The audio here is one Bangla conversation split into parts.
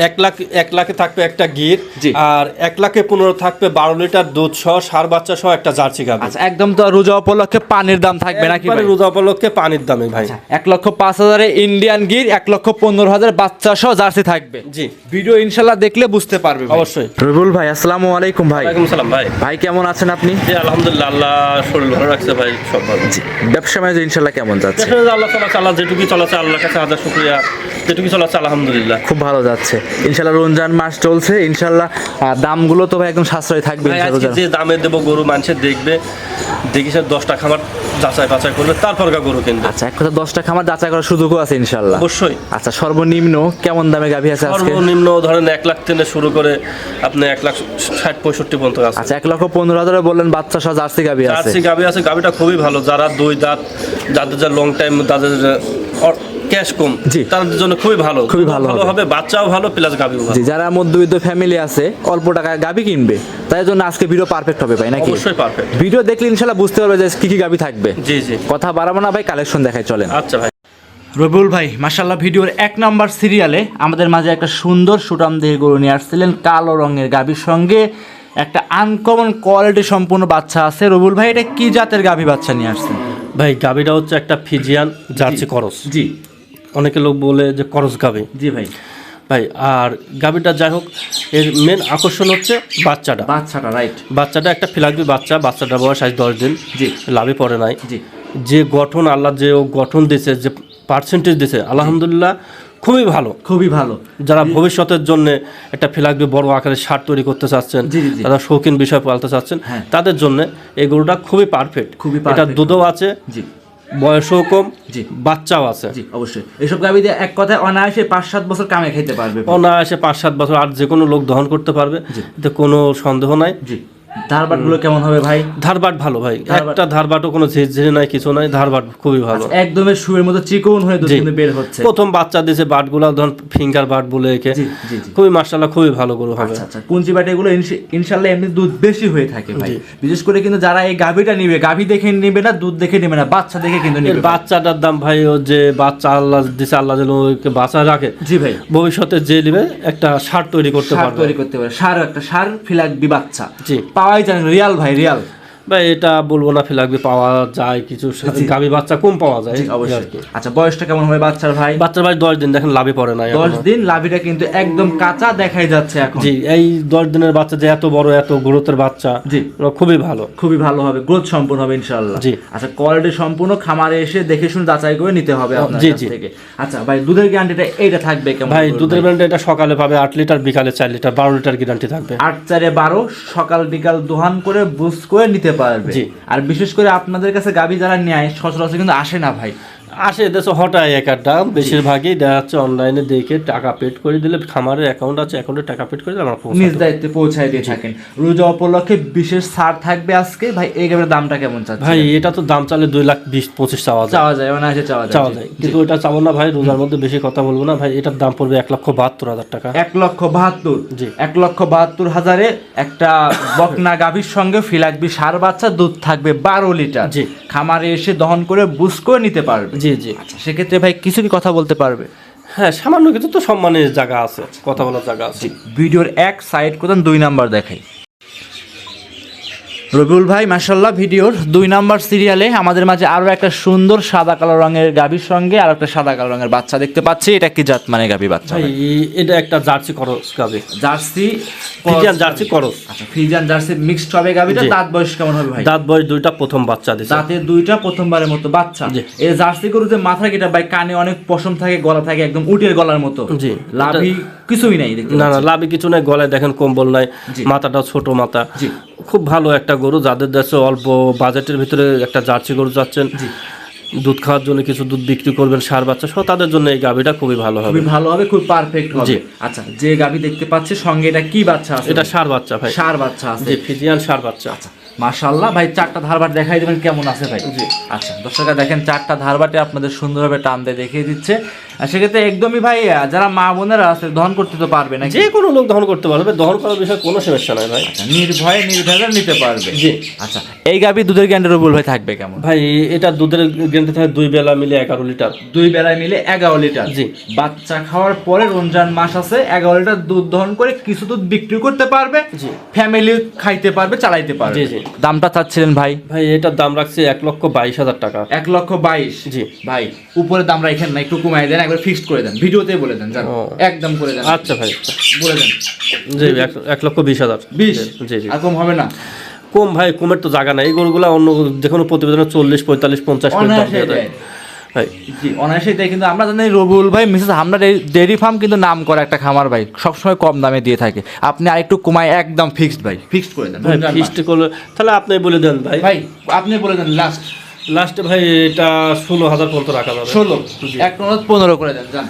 1 লাখে থাকবে একটা গির, আর 1,15,000 থাকবে 12 লিটার দুধ সহ সার বাচ্চা সহ একটা জার্সি গাভী। আচ্ছা, একদম তো রোজা উপলক্ষে পানির দাম থাকবে নাকি ভাই? রোজা উপলক্ষে পানির দামে ভাই। 1,05,000 ইন্ডিয়ান গির, 1,15,000 বাচ্চা সহ জার্সি থাকবে। জি, ভিডিও ইনশাআল্লাহ দেখলে বুঝতে পারবে অবশ্যই। রবিউল ভাই, আসসালামু আলাইকুম ভাই। ওয়ালাইকুম সালাম ভাই। ভাই কেমন আছেন আপনি? জি আলহামদুলিল্লাহ, আল্লাহ শরীর ভালো রাখছে ভাই, সব ভালো। জি, ব্যবসা বাণিজ্য ইনশাআল্লাহ কেমন যাচ্ছে? আল্লাহ তাআলা যেটুকুই চলাছে আল্লাহর কাছে হাজার শুকরিয়া, যেটুকুই চলাছে আলহামদুলিল্লাহ খুব ভালো যাচ্ছে ইনশাআল্লাহ। রমজান মাস চলছে ইনশাআল্লাহ, দামগুলো তো ভাই একদম সাশ্রয় থাকবে ইনশাআল্লাহ। যে দামে দেবো গরু মানুষের দেখবে, দেখি সে 10টা খামার যাচাই বাছাই করলে তারপর গরু কিনবে। আচ্ছা, এক কথা 10টা খামার যাচাই করার সুযোগও আছে ইনশাআল্লাহ। অবশ্যই। আচ্ছা, সর্বনিম্ন কেমন দামে গাভী আছে আজকে? সর্বনিম্ন ধরেন 1 লাখ থেকে শুরু করে আপনি 1,60,65 পর্যন্ত আছে। আচ্ছা, 1,15,000 বললেন বাচ্চা সহ জার্সি গাভী আছে। জার্সি গাভী আছে, গাভীটা খুবই ভালো। যারা 2 দাঁত, যাদের যা লং টাইম, যাদের ক্যাশ কম, তাদের জন্য খুবই ভালো, খুবই ভালো হবে। বাচ্চাও ভালো প্লাস গাভীও ভালো। যারা মধ্যবিত্ত ফ্যামিলি আছে, অল্প টাকায় গাভী কিনবে, তাই জন্য আজকে ভিডিও পারফেক্ট হবে ভাই নাকি? অবশ্যই পারফেক্ট। ভিডিও দেখলে ইনশাআল্লাহ বুঝতে পারবে যে কি কি গাভী থাকবে। জি জি, কথা বাড়াবো না ভাই, কালেকশন দেখাই চলেন। আচ্ছা ভাই। রবিউল ভাই, মাশাআল্লাহ ভিডিওর 1 নাম্বার সিরিয়ালে আমাদের মাঝে একটা সুন্দর সুঠাম দেহের গরু নিয়ে আসছিলেন, কালো রঙের গাভীর সঙ্গে একটা আনকমন কোয়ালিটি সম্পূর্ণ বাচ্চা আছে। রবিউল ভাই, এটা কি জাতের গাভী বাচ্চা নিয়ে আসছেন ভাই? গাভীটা হচ্ছে একটা ফিজিয়ান জার্সি করস। জি, অনেকে লোক বলে যে করস গাভী। জি ভাই। ভাই, আর গাভীটা যাই হোক, এর মেন আকর্ষণ হচ্ছে বাচ্চাটা। রাইট। বাচ্চাটা একটা ফিলাকবি বাচ্চা। বাচ্চাটার বয়স আজ 10 দিন। জি, লাভে পড়ে নাই। জি, যে গঠন আল্লাহ যে গঠন দিয়েছে, যে পার্সেন্টেজ দিয়েছে, আলহামদুলিল্লাহ খুবই ভালো, খুবই ভালো। যারা ভবিষ্যতের জন্য একটা ফিলাকবি বড় আকারের সার তৈরি করতে চাচ্ছেন, যারা শৌখিন বিষয় পালতে চাচ্ছেন, তাদের জন্য এই গরুটা খুবই পারফেক্ট। এটা দুধও আছে, বয়সও কম, বাচ্চাও আছে। জি, অবশ্যই। এসব গাভী দিয়ে এক কথায় অনায়াসে 5-7 বছর কামে খেতে পারবে। অনায়াসে 5-7 বছর আর যে কোনো লোক দহন করতে পারবে, এতে কোনো সন্দেহ নাই। জি। ধারবাট গুলো কেমন হবে ভাই? ধারবাট ভালো ভাই, একটা ধারবাটও কোনো ঝিরঝিরে নাই, কিছু নাই। ধারবাট খুবই ভালো, একদমই শুয়ের মতো চিকন হয়ে দুধ কিন্তু বের হচ্ছে। প্রথম বাচ্চা দিয়েছে, বাটগুলো ধরুন ফিঙ্গার বাট বলে একে, খুবই মাশাআল্লাহ খুবই ভালো গরু হবে। আচ্ছা, কুঞ্চি বাটে এগুলো ইনশাআল্লাহ এমনি দুধ বেশি হয়ে থাকে ভাই। বিশেষ করে কিন্তু যারা এই গাভীটা নিবে, গাভী দেখে নিবে না, দুধ দেখে নিবে না, বাচ্চা দেখে কিন্তু নিবে। বাচ্চাটার দাম ভাই, ও যে বাচ্চা আল্লাহ দিছে, আল্লাহ যেন ওকে বাঁচা রাখে। জি ভাই, ভবিষ্যতে যে নিবে একটা সার তৈরি করতে পারবে। একটা সার ফিলাকবি বাচ্চা। জি, পাওয়াই যায় রিয়াল ভাই, রিয়াল ভাই। এটা বলবো না ফিলাকবি পাওয়া যায়, কিছু গাভী বাচ্চা কম পাওয়া যায়। আচ্ছা, বয়সটা কেমন হবে বাচ্চার ভাই? বাচ্চার ভাই 10 দিন, দেখেন লাভে পড়ে নাই। 10 দিন, লাভিটা কিন্তু একদম কাঁচা দেখাই যাচ্ছে এখন। জি, এই 10 দিনের বাচ্চা যে এত বড়, এত গ্রোথের বাচ্চা, জি খুবই ভালো, খুবই ভালো হবে, গ্রোথ সম্পূর্ণ হবে ইনশাআল্লাহ। জি, আচ্ছা, কোয়ালিটি সম্পূর্ণ, খামারে এসে দেখে শুনে যাচাই করে নিতে হবে আপনার কাছ থেকে। আচ্ছা ভাই, দুধের গ্যারান্টিটা এইটা থাকবে কেমন? ভাই, দুধের গ্যারান্টি এটা সকালে পাবে 8 লিটার, বিকালে 4 লিটার, 12 লিটার গ্যারান্টি থাকবে। 8-4-12 সকাল বিকাল দোহান করে বুঝ করে নিতে পারবে। জি, আর বিশেষ করে আপনাদের কাছে গাভী যারা নেয় সচরাচর কিন্তু আসে না ভাই, আসে দেশে হঠাৎ একটা, বেশিরভাগই দেখা যাচ্ছে অনলাইনে দেখে টাকা পেড করে দিলে, খামারের অ্যাকাউন্ট আছে, অ্যাকাউন্টে টাকা পেড করে দিলে আমরা নিজ দায়িত্বে পৌঁছায় দিয়ে থাকেন। রোজা উপলক্ষে বিশেষ ছাড় থাকবে আজকে ভাই। এই গাভীর দামটা কেমন চাচ্ছেন ভাই? এটা তো দাম চালে 2,20,25 চাওয়া যায়, মানে আছে চাওয়া যায়, কিন্তু ওটা চাবো না ভাই। রোজার মধ্যে বেশি কথা বলবো না ভাই। এটার দাম পড়বে 1,72,000 টাকা। 1,72,000। জি, 1,72,000-এ একটা বকনা গাভীর সঙ্গে ফিলাকবি সার বাচ্চা, দুধ থাকবে 12 লিটার। জি, খামারে এসে দহন করে বুঝ করে নিতে পারবে। জি জি। আচ্ছা, সেক্ষেত্রে ভাই কিছু কি কথা বলতে পারবে? হ্যাঁ, সামান্য কিছু তো সম্মানের জায়গা আছে, কথা বলার জায়গা আছে। ভিডিওর এক সাইড কোথাও 2 নাম্বার দেখাই। রবিউল ভাই, মাশাআল্লাহ ভিডিওর 2 নাম্বার সিরিয়ালে আমাদের মাঝে আরো একটা সুন্দর সাদা কালো রঙের গাভীর সঙ্গে আর একটা সাদা কালো রঙের বাচ্চা দেখতে পাচ্ছি। এটা কি জাত মানে গাভী বাচ্চা? ভাই, এটা একটা জার্সি করস গাভী। জার্সি ফ্রিজিয়ান জার্সি করস। আচ্ছা, ফ্রিজিয়ান জার্সি মিক্সড হবে গাভীটা। দাঁত বয়স কেমন হবে ভাই? দাঁত বয়স 2টা, প্রথম বাচ্চা দিছে। দাঁতে 2টা, প্রথমবারের মতো বাচ্চা। এই জার্সি গরুতে মাথা কেটে ভাই, কানে অনেক পশম থাকে, গলা থাকে একদম উটের গলার মতো। জি, লাভি কিছুই নাই দেখতে। না না, লাভি কিছু নাই, গলায় দেখেন কম্বল নাই, মাথাটা ছোট মাথা। জি, খুব ভালো একটা গরু। যাদের দেশে অল্প বাজেটের ভিতরে একটা জার্সি গরু যাচ্ছেন, দুধ খাওয়ার জন্য, কিছু দুধ বিক্রি করবেন সার বাচ্চা সহ, তাদের জন্য এই গাভীটা খুবই ভালো হবে, খুবই ভালো হবে, খুব পারফেক্ট হবে। আচ্ছা, যে গাভী দেখতে পাচ্ছি সঙ্গে এটা কি বাচ্চা আছে? এটা সার বাচ্চা ভাই। সার বাচ্চা আছে, জি, ফিজিয়ান সার বাচ্চা। আচ্ছা, মাশাআল্লাহ ভাই, 4টা ধারবাট দেখাই দেবেন কেমন আছে ভাই? জি, আচ্ছা দর্শকরা দেখেন, 4টা ধারবাটে আপনাদের সুন্দরভাবে টান দিয়ে দেখিয়ে দিচ্ছে। আর সেক্ষেত্রে একদমই ভাই যারা মা বোনেরা আছে দহন করতে তো পারবে না, যে কোনো লোক দহন করতে পারবে, দহন করার বিষয়ে কোনো সমস্যা নাই ভাই। নির্ভয়ে নির্ভেজাল নিতে পারবে। জি। আচ্ছা, এই গাভী দুধের গ্যারান্টি রবিউল ভাই থাকবে কেমন? ভাই এটা দুধের গ্যারান্টি থাকে 2 বেলা মিলে 11 লিটার। 2 বেলায় মিলে 11 লিটার। জি। বাচ্চা খাওয়ার পরে রমজান মাস আছে, 11 লিটার দুধ দহন করে কিছু দুধ বিক্রি করতে পারবে, জি। ফ্যামিলি খাইতে পারবে, চালাইতে পারবে। জি, জি। দামটা চাচ্ছিলেন ভাই? ভাই এটার দাম রাখছি 1,22,000 টাকা। 1,22,000। জি ভাই উপরে দাম রাখেন না, একটু কমাই দেন, একবার ফিক্সড করে দেন, ভিডিওতে বলে দেন, জান একদম করে দেন। আচ্ছা ভাই বলে দেন। জি 1,20,000। 20। জি জি। আর কম হবে না? কম ভাই, কমের তো জায়গা নাই। এই গরুগুলা অন্য যে কোনো প্রতিবেদনে 40, 45, 50 করে দাম দেওয়া যায় ভাই। জি অনায়াসে দেয়, কিন্তু আমরা জানি রবিউল ভাই মিসেস আমরা ডেইরি ফার্ম কিন্তু নাম করা একটা খামার ভাই, সবসময় কম দামে দিয়ে থাকে। আপনি আরেকটু কমায় একদম ফিক্সড ভাই, ফিক্সড করে দেন ভাই। ফিক্সড করলে তাহলে আপনি বলে দেন ভাই। ভাই আপনি বলে দেন লাস্টে ভাই এটা 16,000 পর্যন্ত রাখা যাবে। 16, 15 করে দেন, জান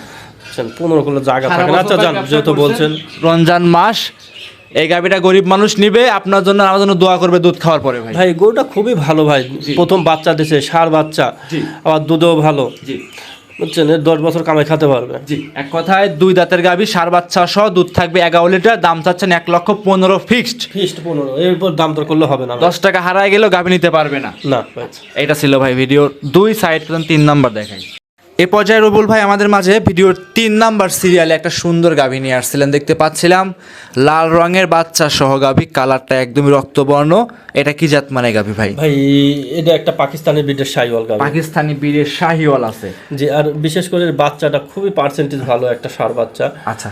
15 করলে জায়গা থাকে না। আচ্ছা জান, যেহেতু বলছেন রমজান মাস, এই গাভিটা গরিব মানুষ নিবে, আপনার জন্য আমার জন্য দোয়া করবে দুধ খাওয়ার পরে ভাই। ভাই গরুটা খুবই ভালো ভাই, প্রথম বাচ্চা দিছে, ষাঁড় বাচ্চা, আবার দুধও ভালো। জি বুঝছেন, 10 বছর কামাই খেতে পারবে। জি, এক কথায় 2 দাঁতের গাভি, ষাঁড় বাচ্চা সহ দুধ থাকবে 11 লিটার। দাম চাচ্ছেন 1,15,000 ফিক্সড। 15, এরপর দাম দর করলে হবে না। 10 টাকা হারায় গেলেও গাভি নিতে পারবে না। না। এটা ছিল ভাই ভিডিও 2 সাইড, 3 নাম্বার দেখাই। এ পর্যায়ে রবিউল ভাই আমাদের মাঝে ভিডিওর 3 নাম্বার সিরিয়ালে একটা সুন্দর গাভী নিয়ে আসছিলেন, দেখতে পাচ্ছিলাম লাল রঙের বাচ্চা সহ গাভী, কালারটা একদমই রক্তবর্ণ। এটা কি জাত মানে গাভী ভাই? ভাই এটা একটা পাকিস্তানি ব্রিডের শাহিওয়াল গাভী। পাকিস্তানি ব্রিডের শাহিওয়াল আছে। জি, আর বিশেষ করে বাচ্চাটা খুবই পার্সেন্টেজ ভালো, একটা ষাঁড় বাচ্চা। আচ্ছা,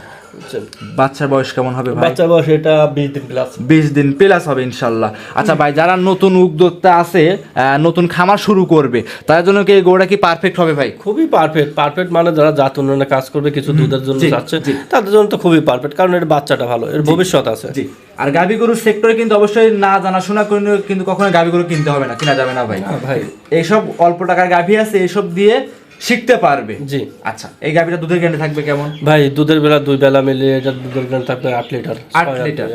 বাচ্চার বয়স কেমন হবে ভাই? বাচ্চার বয়স এটা 20 দিন প্লাস। 20 দিন প্লাস হবে ইনশাল্লাহ। আচ্ছা ভাই, যারা নতুন উদ্যোক্তা আছে, নতুন খামার শুরু করবে, তার জন্য কি এই গরুটা কি পারফেক্ট হবে ভাই? খুবই পারফেক্ট মানে যারা জাত উন্নয়নে কাজ করবে, কিছু দুধের জন্য যাচ্ছে, তাদের জন্য তো খুবই পারফেক্ট, কারণ এর বাচ্চাটা ভালো, এর ভবিষ্যৎ আছে। জি। আর গাভী গরুর সেক্টরে কিন্তু অবশ্যই না জানাশোনা করে কিন্তু কখনো গাভী গরু কিনতে হবে না, কিনা যাবে না ভাই। ভাই এইসব অল্প টাকার গাভী আছে, এইসব দিয়ে শিখতে পারবে। জি। আচ্ছা, এই গাভীটা দুধের গ্যারান্টি থাকবে কেমন? ভাই দুধের বেলা 2 বেলা মিলিয়ে এটা দুধের গ্রান্ট থাকবে 8 লিটার। 8 লিটার।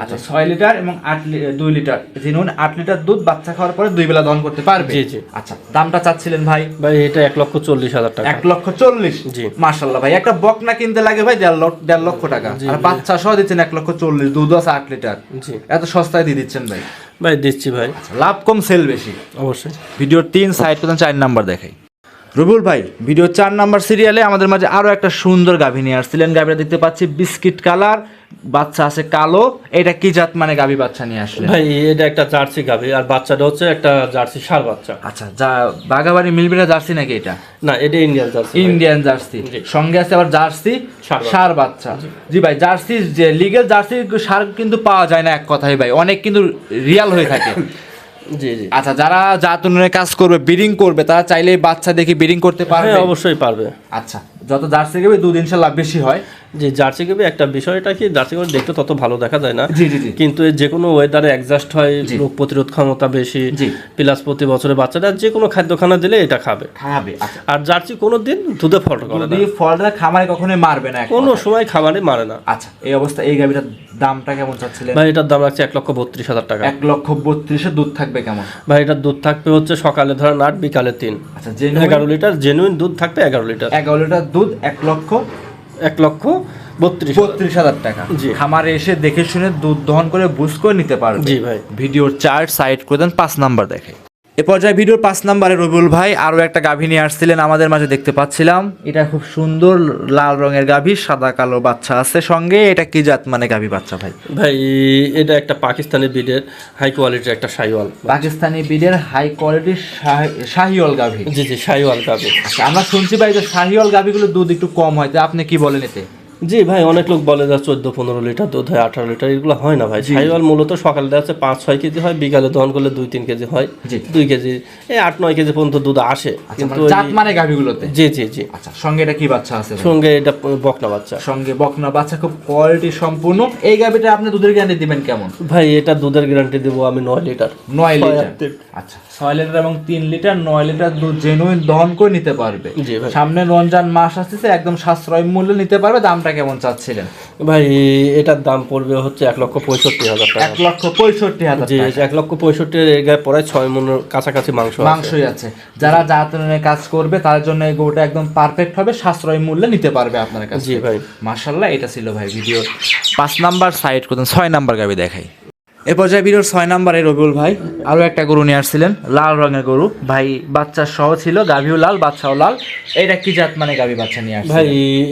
আচ্ছা, 6 লিটার এবং 2 লিটার, জেনুইন 8 লিটার দুধ বাচ্চা খাওয়ার পরে 2 বেলা দহন করতে পারবে। জি জি। আচ্ছা, দামটা চাচ্ছিলেন ভাই? ভাই এটা 1,40,000 টাকা। 1,40,000। জি। মাশাআল্লাহ ভাই, একটা বকনা কিনতে লাগে ভাই 1.5 লক্ষ টাকা, আর বাচ্চা সহ দিচ্ছেন 1,40,000, দুধ আছে 8 লিটার। জি। এত সস্তায় দিয়ে দিচ্ছেন ভাই? ভাই দিচ্ছি ভাই। লাভ কম সেল বেশি অবশ্যই। ভিডিওর 3 সাইড করতেন 4 নাম্বার দেখাই। রবিউল ভাই ভিডিও 4 নাম্বার সিরিয়ালে আমাদের মাঝে আরো একটা সুন্দর গাভী নিয়ে আসছিলেন। গাভীটা দেখতে পাচ্ছি বিস্কিট কালার, বাচ্চা আছে কালো। এটা কি জাত মানে গাভী বাচ্চা নিয়ে আসলেন? ভাই এটা একটা জার্সি গাভী, আর বাচ্চাটা হচ্ছে একটা জার্সি ষাঁড় বাচ্চা। আচ্ছা, যা বাগাবাড়ি মিলবিরা জার্সি নাকি এটা? না, এটা ইন্ডিয়ান জার্সি। ইন্ডিয়ান জার্সি, সঙ্গে আছে আবার জার্সি ষাঁড় বাচ্চা। জি ভাই, জার্সি যে লিগ্যাল জার্সি ষাঁড় কিন্তু পাওয়া যায় না এক কথাই ভাই, অনেক কিন্তু রিয়াল হয়ে থাকে। জি জি। আচ্ছা, যারা জাত উন্নয়নের কাজ করবে, ব্রিডিং করবে, তারা চাইলে বাচ্চা দেখে ব্রিডিং করতে পারবে? হ্যাঁ অবশ্যই পারবে। আচ্ছা, যত জার্সি গাভী দুধ ইনশাআল্লাহ বেশি হয়। জি, জার্সি গাভী একটা বিষয়টা কি, জার্সি গাভী দেখতে তত ভালো দেখা যায় না। জি জি জি। কিন্তু যে কোনো ওয়েদারে অ্যাডজাস্ট হয়, রোগ প্রতিরোধ ক্ষমতা বেশি, প্লাস প্রতি বছরে বাচ্চাটা যে কোনো খাদ্যখানা দিলে এটা খাবে। আচ্ছা। আর জার্সি কোনোদিন দুধে ফল্ট করে না। দুধে ফলটা খামারে কখনোই মারবে না, কোনো সময় খামারে মারে না। আচ্ছা, এই অবস্থা এই গাভীটার দামটা কেমন চাচ্ছিলেন? ভাই এটার দাম রাখছে 1,32,000 টাকা। 1,32,000 দুধ থাকবে কেমন? ভাই এটার দুধ থাকবে হচ্ছে সকালে ধরেন 8, বিকালে 3। আচ্ছা, 11 লিটার জেনুইন দুধ থাকবে। 11 লিটার 11 লিটার দুধ 1,32,000 টাকা। খামারে এসে দেখে শুনে দুধ দহন করে বুঝ করে নিতে পারবে। জি ভাই। ভিডিওর 4 সাইড করে দেন, 5 নাম্বার দেখে। এ পর্যায়ে ভিডিওর 5 নাম্বারে রবিউল ভাই আরো একটা গাভী নিয়ে আসছিলেন আমাদের মাঝে, দেখতে পাচ্ছিলাম। এটা খুব সুন্দর লাল রঙের গাভী, সাদা কালো বাচ্চা আছে সঙ্গে। এটা কি জাত মানে গাভী বাচ্চা ভাই? ভাই এটা একটা পাকিস্তানি ব্রিডের হাই কোয়ালিটির একটা শাহিওয়াল। পাকিস্তানি ব্রিডের হাই কোয়ালিটির শাহিওয়াল গাভী। জি জি, শাহিওয়াল গাভী। আচ্ছা, আমরা শুনছি ভাই যে শাহিওয়াল গাভীগুলো দুধ একটু কম হয়, আপনি কি বলেন এতে? জি ভাই, অনেক লোক বলে যে 14-15 লিটার দুধ হয়, 18 লিটার, এগুলো হয় না ভাই। শাহিওয়াল মূলত সকালে দেখা যাচ্ছে 5-6 কেজি হয়, বিকালে দহন করলে 2-3 কেজি হয়। 2 কেজি, এই 8-9 কেজি পর্যন্ত দুধ আসে। কিন্তু জাত মানে গাভীগুলোতে? জি জি জি। আচ্ছা, সঙ্গে এটা কি বাচ্চা আছে? সঙ্গে এটা বকনা বাচ্চা। সঙ্গে বকনা বাচ্চা, খুব কোয়ালিটি সম্পূর্ণ। এই গাভীটা আপনি দুধের গ্যারান্টি দিবেন কেমন? ভাই এটা দুধের গ্যারান্টি দেবো আমি 9 লিটার। 9 লিটার। আচ্ছা, 6 লিটার এবং 3 লিটার, 9 লিটার দুধ জেনুইন দহন করে নিতে পারবে। জি ভাই। সামনে রমজান মাস আসছে, একদম সাশ্রয় মূল্যে নিতে পারবে। দামটা কেমন চাচ্ছিলেন? ভাই এটার দাম পড়বে হচ্ছে 1,65,000 টাকা। 1,65,000 জি, 1,65,000 এর গায়ে পড়ায় 6 মনের কাছাকাছি মাংসই আছে। যারা জাতনের কাজ করবে তার জন্য এই গরুটা একদম পারফেক্ট হবে, সাশ্রয় মূল্যে নিতে পারবে আপনার কাছে। জি ভাই, মাশাআল্লাহ। এটা ছিল ভাই ভিডিও 5 নাম্বার সাইড করতেন। 6 নাম্বার গাবি দেখাই। এ পর্যায়ে ভিডিওর 6 নাম্বারে রবিউল ভাই আরো একটা গরু নিয়ে আসছিলেন, লাল রঙের গরু ভাই, বাচ্চা সহ ছিল, গাভিও লাল বাচ্চাও লাল। এটা কি জাত মানে গাভি বাচ্চা নিয়ে আসছেন ভাই?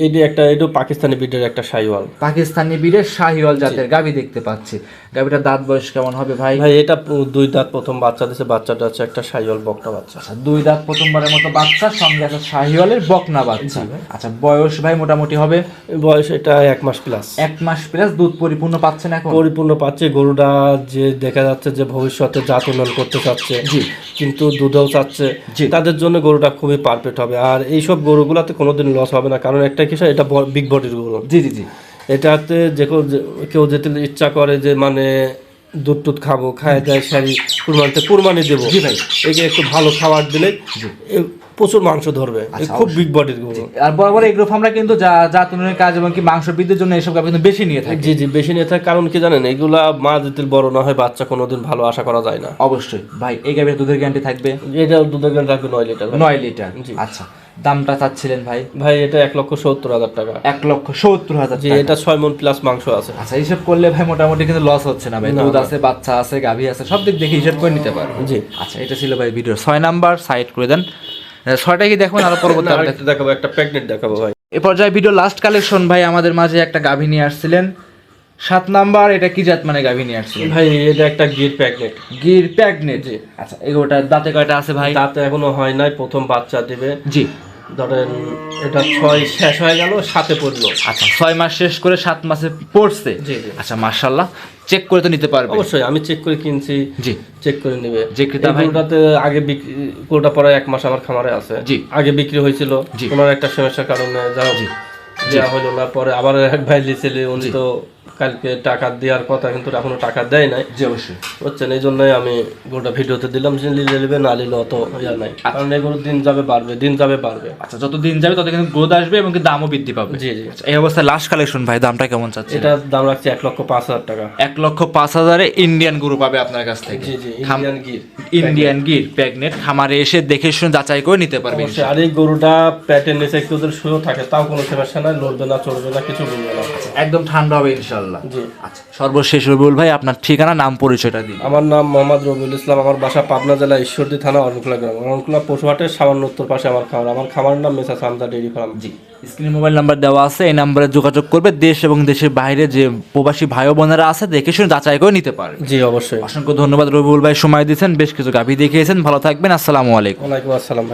এটা পাকিস্তানি ব্রিডের একটা শাহিওয়াল। পাকিস্তানি ব্রিডের শাহিওয়াল জাতের গাভি দেখতে পাচ্ছি। গাভিটার দাঁত বয়স কেমন হবে ভাই? ভাই এটা 2 দাঁত প্রথম বাচ্চা দিয়েছে, বাচ্চাটা হচ্ছে একটা শাহিওয়াল বকনা বাচ্চা। আচ্ছা, 2 দাঁত প্রথমবারের মতো বাচ্চা, সঙ্গে আছে শাহিওয়ালের বকনা বাচ্চা। আচ্ছা, বয়স ভাই মোটামুটি হবে? বয়স এটা 1 মাস প্লাস। 1 মাস প্লাস। দুধ পরিপূর্ণ পাচ্ছেন এখন? পরিপূর্ণ পাচ্ছে। গরুটা যে দেখা যাচ্ছে যে ভবিষ্যতে জাত উন্নয়ন করতে চাচ্ছে, জি, কিন্তু দুধও চাচ্ছে, তাদের জন্য গরুটা খুবই পারফেক্ট হবে। আর এইসব গরুগুলাতে কোনোদিন লস হবে না, কারণ একটা কি এটা বিগ বডির গরু। জি জি জি। এটাতে যে কেউ যেতে ইচ্ছা করে যে মানে দুধ টুধ খাবো, খায় দেয় সারি কুরবানি দেবো, জি ভাই, একে একটু ভালো খাবার দিলে প্রচুর মাংস ধরবে। খুব বিগ বডির গরু। আর বরাবর এগ্রো ফার্মরা কিন্তু জাতনের কাজ এবং কি মাংস বৃদ্ধির জন্য এইসব গাভী কিন্তু বেশি নিয়ে থাকে। জি জি, বেশি নিয়ে থাকে। কারণ কি জানেন, এগুলা মা যদি বড় না হয় বাচ্চা কোনোদিন ভালো আশা করা যায় না। অবশ্যই ভাই। এই গাভীর দুধের গ্যারান্টি থাকবে? এটা দুধের গ্যারান্টি থাকবে 9 লিটার। 9 লিটার। জি। আচ্ছা, দামটা চাচ্ছিলেন ভাই? ভাই এটা 1,70,000 টাকা। 1,70,000 জি, এটা 6 মণ প্লাস মাংস আছে। আচ্ছা, হিসাব করলে ভাই মোটামুটি কিন্তু লস হচ্ছে না ভাই? দুধ আছে, বাচ্চা আছে, গাভী আছে, সব দিক দেখে হিসাব করে নিতে পারবে। জি। আচ্ছা, এটা ছিল ভাই ভিডিওর 6 নাম্বার। সাইড করে দেন। 6টা কি দেখবেন? আরো পরবর্তী দেখাবো, একটা প্রেগনেন্ট দেখাবো ভাই। এ পর্যায়ে ভিডিও লাস্ট কালেকশন ভাই, আমাদের মাঝে একটা গাভী নিয়ে আসছিলেন 7 নাম্বার। এটা কি জাত মানে গাভী নিয়ে আসছিলেন ভাই? এটা একটা গির প্রেগনেন্ট। গির প্রেগনেন্ট। জি। আচ্ছা, এগোটা দাঁতে কয়টা আছে ভাই? দাঁতে এখনো হয় নাই, প্রথম বাচ্চা দিবে। জি। ধরেন এটা 6 শেষ হয়ে গেল, 7-এ পড়লো। আচ্ছা, 6 মাস শেষ করে 7 মাসে পড়ছে। জি জি। আচ্ছা, মাশাআল্লাহ। চেক করে তো নিতে পারবে? অবশ্যই, আমি চেক করে কিনছি। জি, চেক করে নেবে। যে ক্রেতা ভাই গরুটাতে আগে বিক্রি, গরুটা পরে 1 মাস আমার খামারে আছে। জি। আগে বিক্রি হয়েছিল, ওনার একটা সমস্যার কারণে যাও দেওয়া হলো না। পরে আবার এক ভাই লিছিলে, উনি তো কালকে টাকা দেওয়ার কথা কিন্তু এখনো টাকা দেয় নাই। জি, অবশ্যই বুঝছেন, এই জন্যই আমি গরুটা ভিডিওতে দিলাম যে নিলে নেবে, না নিলে অত ইয়া নাই। কারণ এই গরুর দিন যাবে বাড়বে, দিন যাবে বাড়বে। আচ্ছা, যত দিন যাবে তত কিন্তু গ্রোথ আসবে এবং দামও বৃদ্ধি পাবে। জি জি। এই অবস্থায় লাস্ট কালেকশন ভাই, দামটা কেমন চাচ্ছে? এটার দাম রাখছে 1,05,000 টাকা। 1,05,000-এ ইন্ডিয়ান গরু পাবে আপনার কাছ থেকে। জি জি, Indian Gir. Indian Gir pregnant, খামারে এসে দেখে শুনে যাচাই করে নিতে পারবে। আর এই গরুটা পেটের নিচে একটু ওদের শুয়ে থাকে, তাও কোনো সমস্যা নাই, লড়বে না, চড়বে না, কিছু বলবে না, একদম ঠান্ডা হবে ইনশাআল্লাহ। জি। আচ্ছা, সর্বশেষ রবিউল ভাই আপনার ঠিকানা, নাম, পরিচয়টা দিন। আমার নাম মোহাম্মদ রবিউল ইসলাম। আমার বাসা পাবনা জেলা ঈশ্বরদী থানা অরণকুলা গ্রাম। অরণকুলা পশুহাটের সামান্য উত্তর পাশে আমার খামার। আমার খামারের নাম মেসার্স হামজা ডেইরি ফার্ম। জি। স্ক্রিনে মোবাইল নাম্বার দেওয়া আছে, এই নাম্বারে যোগাযোগ করবে। দেশ এবং দেশের বাইরে যে প্রবাসী ভাই বোনেরা আছে দেখে শুনে যাচাই করে নিতে পারে। জি অবশ্যই। অসংখ্য ধন্যবাদ রবিউল ভাই, সময় দিয়েছেন, বেশ কিছু গাভী দেখিয়েছেন। ভালো থাকবেন। আসসালামু আলাইকুম। ওয়ালাইকুম আসসালাম।